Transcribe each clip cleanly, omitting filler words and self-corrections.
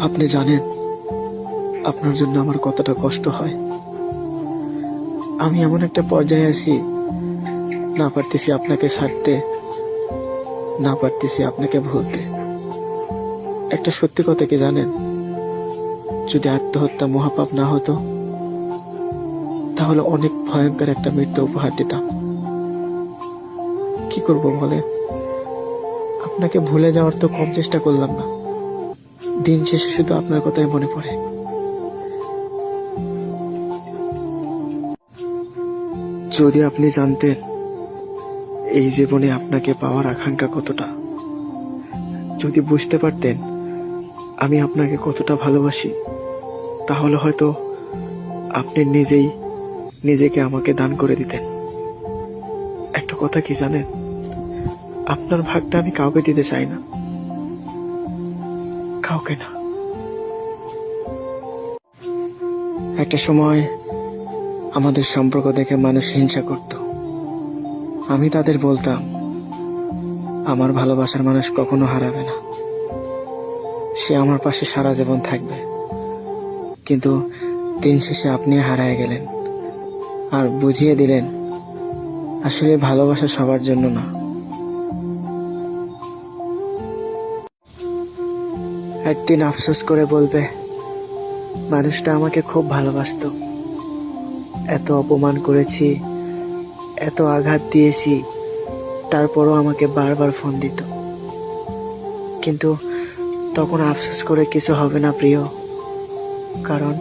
আপনি জানেন আপনার জন্য আমার কতটা কষ্ট হয়। আমি এমন একটা পর্যায়ে আছি, না পারতেছি আপনাকে ছাড়তে, না পারতেছি আপনাকে ভুলতে। একটা সত্যি কথা কি জানেন, যদি আত্মহত্যা মহাপাপ না হতো তাহলে অনেক ভয়ঙ্কর একটা মৃত্যু উপহার দিতাম। কি করব বলে, আপনাকে ভুলে যাওয়ার তো কম চেষ্টা করলাম না, দিন শেষে শুধু আপনার কথাই মনে পড়ে। যদি আপনি জানতেন এই জীবনে আপনাকে পাওয়ার আকাঙ্ক্ষা কতটা, যদি বুঝতে পারতেন আমি আপনাকে কতটা ভালোবাসি, তাহলে হয়তো আপনি নিজেই নিজেকে আমাকে দান করে দিতেন। একটা কথা কি জানেন, আপনার ভাগটা আমি কাউকে দিতে চাই না, কাউকে না। একটা সময় আমাদের সম্পর্ক দেখে মানুষ হিংসা করত। আমি তাদের বলতাম আমার ভালোবাসার মানুষ কখনো হারাবে না, সে আমার পাশে সারা জীবন থাকবে। কিন্তু দিন শেষে আপনি হারায় গেলেন আর বুঝিয়ে দিলেন আসলে ভালোবাসা সবার জন্য না। একদিন আফসোস করে বলবে মানুষটা আমাকে খুব ভালোবাসতো, এত অপমান করেছি, এত আঘাত দিয়েছি, তারপরও আমাকে বারবার ফোন দিত। কিন্তু তখন আফসোস করে কিছু হবে না প্রিয়, কারণ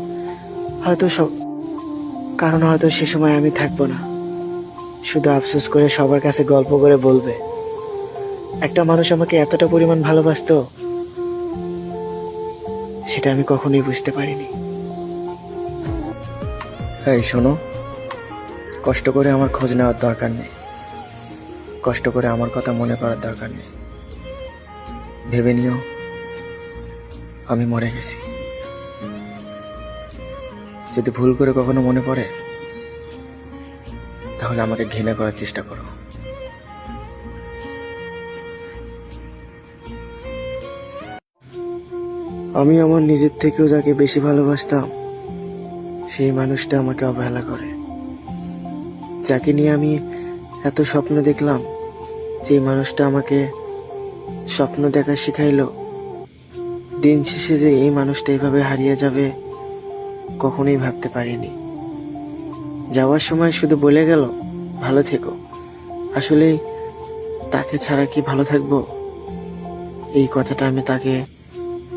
হয়তো সে সময় আমি থাকবো না। শুধু আফসোস করে সবার কাছে গল্প করে বলবে একটা মানুষ আমাকে এতটা পরিমাণ ভালোবাসতো, সেটা আমি কখনোই বুঝতে পারিনি। এই শোনো, কষ্ট করে আমার খোঁজ নেওয়ার দরকার নেই, কষ্ট করে আমার কথা মনে করার দরকার নেই। ভেবে নিও আমি মরে গেছি। যদি ভুল করে কখনো মনে পড়ে তাহলে আমাকে ঘৃণা করার চেষ্টা করো। আমি আমার নিজের থেকেও যাকে বেশি ভালোবাসতাম সেই মানুষটা আমাকে অবহেলা করে। যাকে নিয়ে আমি এত স্বপ্ন দেখলাম, যে মানুষটা আমাকে স্বপ্ন দেখা শিখাইলো, দিন শেষে যে এই মানুষটা এভাবে হারিয়ে যাবে কখনোই ভাবতে পারিনি। যাওয়ার সময় শুধু বলে গেল ভালো থেকো, আসলে তাকে ছাড়া কি ভালো থাকবো? এই কথাটা আমি তাকে